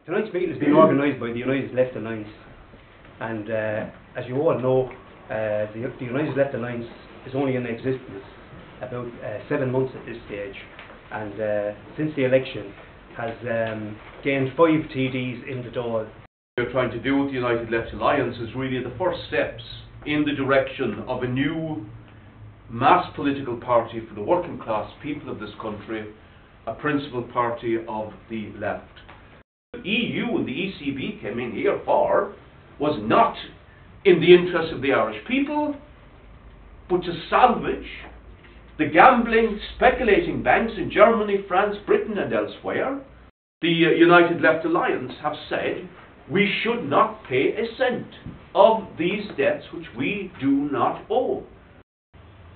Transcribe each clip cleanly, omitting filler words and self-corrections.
Tonight's meeting has been organised by the United Left Alliance, and as you all know, the United Left Alliance is only in existence about 7 months at this stage, and since the election has gained 5 TDs in the Dáil. What we're trying to do with the United Left Alliance is really the first steps in the direction of a new mass political party for the working class people of this country, a principal party of the left. The EU and the ECB came in here for was not in the interest of the Irish people, but to salvage the gambling, speculating banks in Germany, France, Britain and elsewhere. The United Left Alliance have said we should not pay a cent of these debts which we do not owe.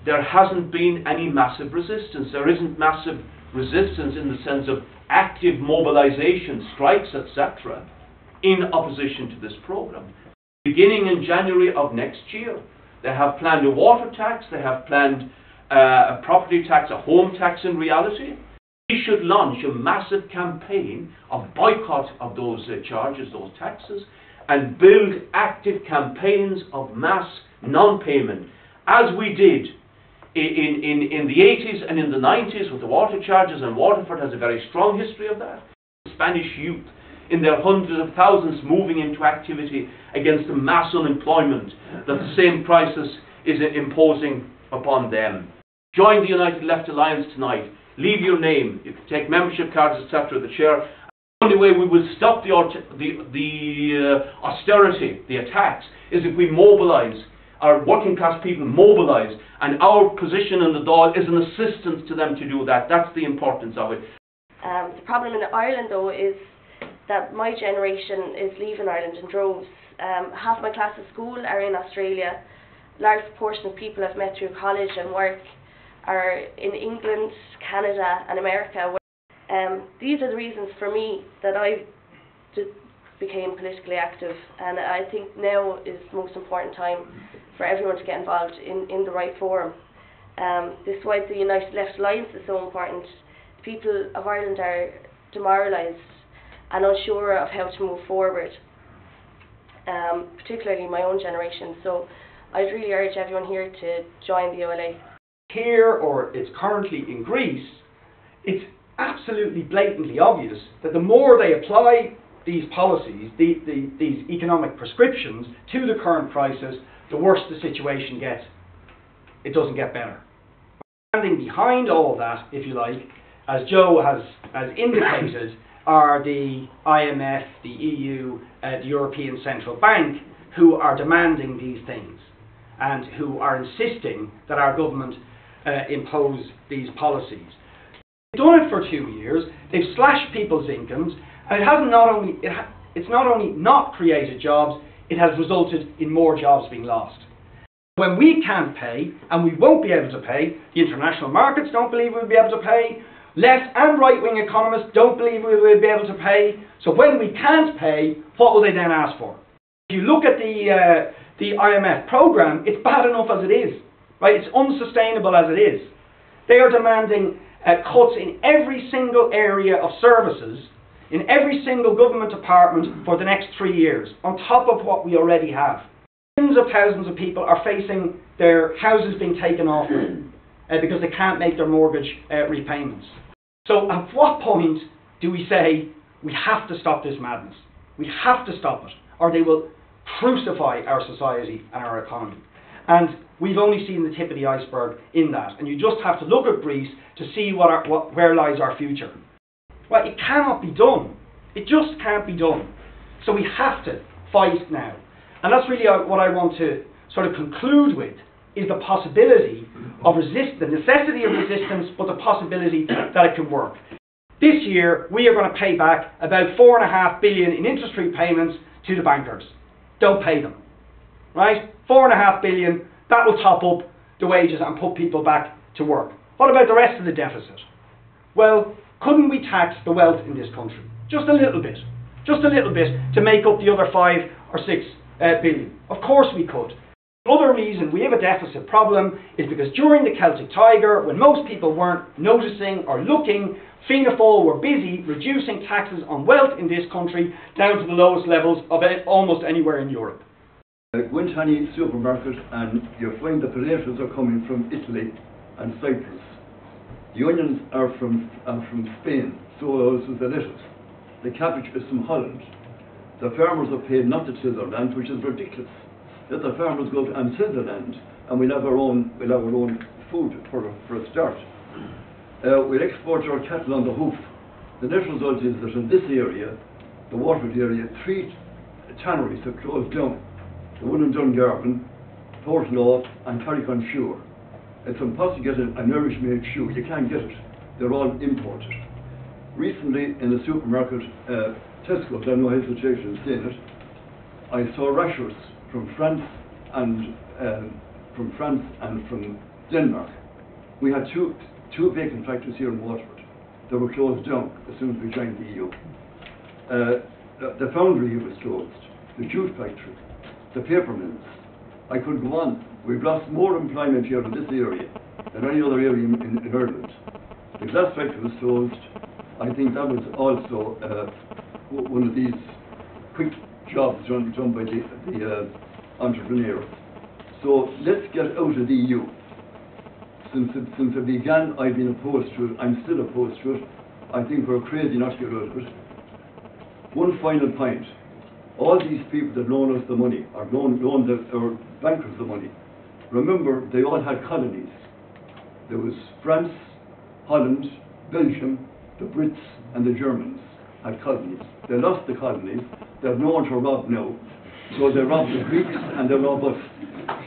There hasn't been any massive resistance. There isn't massive resistance in the sense of active mobilisation, strikes, etc., in opposition to this programme. Beginning in January of next year, they have planned a water tax, they have planned a property tax, a home tax in reality. We should launch a massive campaign of boycott of those charges, those taxes, and build active campaigns of mass non-payment, as we did in the 80s and in the 90s with the water charges, and Waterford has a very strong history of that. Spanish youth in their hundreds of thousands moving into activity against the mass unemployment that the same crisis is imposing upon them. Join the United Left Alliance tonight. Leave your name. You can take membership cards, etc. The chair. The only way we will stop the austerity, the attacks, is if we mobilise. Our working class people mobilise, and our position in the Dáil is an assistance to them to do that. That's the importance of it. The problem in Ireland, though, is that my generation is leaving Ireland in droves. Half my class at school are in Australia. A large proportion of people I've met through college and work are in England, Canada and America. These are the reasons for me that I became politically active, and I think now is the most important time for everyone to get involved in the right forum. This is why the United Left Alliance is so important. The people of Ireland are demoralised and unsure of how to move forward, particularly my own generation. So I'd really urge everyone here to join the ULA. Here, or it's currently in Greece, it's absolutely blatantly obvious that the more they apply these policies, these economic prescriptions to the current crisis, the worse the situation gets. It doesn't get better. Standing behind all of that, if you like, as Joe has indicated, are the IMF, the EU, the European Central Bank, who are demanding these things and who are insisting that our government impose these policies. They've done it for 2 years. They've slashed people's incomes, and it's not only not created jobs, it has resulted in more jobs being lost. When we can't pay, and we won't be able to pay, the international markets don't believe we'll be able to pay, left and right-wing economists don't believe we will be able to pay. So when we can't pay, what will they then ask for? If you look at the IMF programme, it's bad enough as it is. Right? It's unsustainable as it is. They are demanding cuts in every single area of services, in every single government department for the next 3 years, on top of what we already have. Tens of thousands of people are facing their houses being taken off them because they can't make their mortgage repayments. So at what point do we say we have to stop this madness? We have to stop it, or they will crucify our society and our economy. And we've only seen the tip of the iceberg in that. And you just have to look at Greece to see where lies our future. Well, it cannot be done. It just can't be done. So we have to fight now. And that's really what I want to sort of conclude with, is the possibility of the necessity of resistance, but the possibility that it can work. This year, we are going to pay back about $4.5 billion in interest repayments to the bankers. Don't pay them. Right? $4.5 billion, that will top up the wages and put people back to work. What about the rest of the deficit? Well, couldn't we tax the wealth in this country? Just a little bit. Just a little bit to make up the other 5 or 6 billion. Of course we could. Other reason we have a deficit problem is because during the Celtic Tiger, when most people weren't noticing or looking, Fianna Fáil were busy reducing taxes on wealth in this country down to the lowest levels of almost anywhere in Europe. Go into any supermarket and you find the potatoes are coming from Italy and Cyprus. The onions are from Spain, so also the lettuce. The cabbage is from Holland. The farmers are paid not to till their land, which is ridiculous. Let the farmers go and till the land, and we'll have our own food for a start. We'll export our cattle on the hoof. The net result is that in this area, the Waterford area, 3 tanneries have closed down. The one in Dungarvan, Portlaw and Carrick-on-Suir. It's impossible to get an Irish-made shoe. You can't get it. They're all imported. Recently, in the supermarket, Tesco, I have no hesitation in saying it, I saw rashers from France and from Denmark. We had two bacon factories here in Waterford. They were closed down as soon as we joined the EU. The foundry here was closed, the jute factory, the paper mills. I could go on. We've lost more employment here in this area than any other area in Ireland. The glass factory was closed. I think that was also one of these quick jobs done by the entrepreneurs. So let's get out of the EU. Since it began, I've been opposed to it. I'm still opposed to it. I think we're crazy not to get out of it. One final point. All these people that loan us the money, or or bankers the money, remember they all had colonies. There was France, Holland, Belgium, the Brits and the Germans had colonies. They lost the colonies. They have no one to rob now. So they rob the Greeks and they rob us.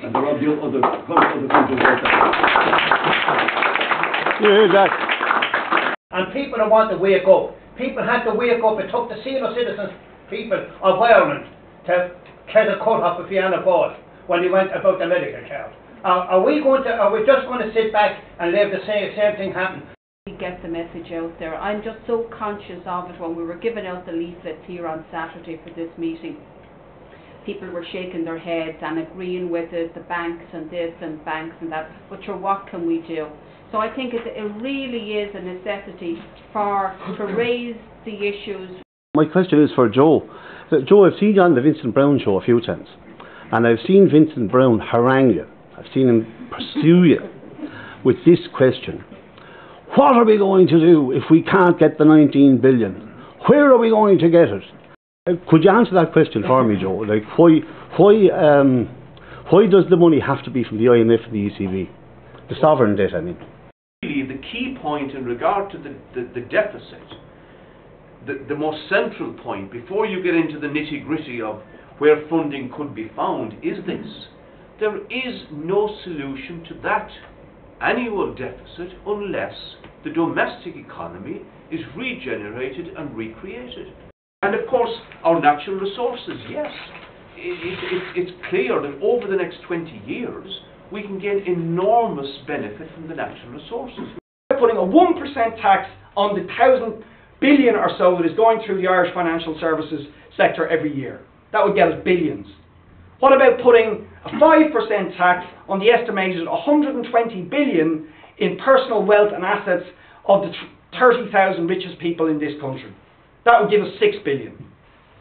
And they rob the other countries like that. And people don't want to wake up. People had to wake up. It took the senior citizens, people of Ireland, to get a cut off of Fianna Fáil when they went about the medical card. Are we just going to sit back and let the same thing happen? Get the message out there. I'm just so conscious of it. When we were giving out the leaflets here on Saturday for this meeting, people were shaking their heads and agreeing with it, the banks and this and banks and that, but sure, what can we do? So I think it really is a necessity to raise the issues. My question is for Joe. Joe, I've seen you on the Vincent Browne show a few times, and I've seen Vincent Browne harangue you. I've seen him pursue you with this question. What are we going to do if we can't get the 19 billion? Where are we going to get it? Could you answer that question for me, Joe? Like, why does the money have to be from the IMF and the ECB? The sovereign debt, I mean. Really, the key point in regard to the deficit, the most central point, before you get into the nitty-gritty of where funding could be found, is this. There is no solution to that annual deficit unless the domestic economy is regenerated and recreated. And of course, our natural resources, yes. It's clear that over the next 20 years, we can gain enormous benefit from the natural resources. We're putting a 1% tax on the 1,000 billion or so that is going through the Irish financial services sector every year. That would get us billions. What about putting a 5% tax on the estimated 120 billion in personal wealth and assets of the 30,000 richest people in this country? That would give us 6 billion.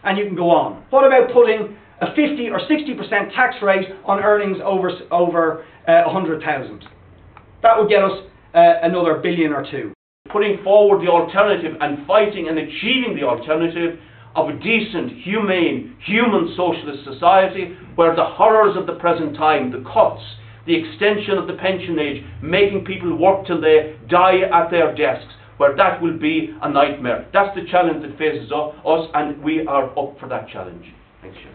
And you can go on. What about putting a 50 or 60% tax rate on earnings over 100,000? That would get us another billion or two. Putting forward the alternative and fighting and achieving the alternative of a decent, humane, human socialist society where the horrors of the present time, the cuts, the extension of the pension age, making people work till they die at their desks, where that will be a nightmare. That's the challenge that faces us, and we are up for that challenge. Thanks, Chair.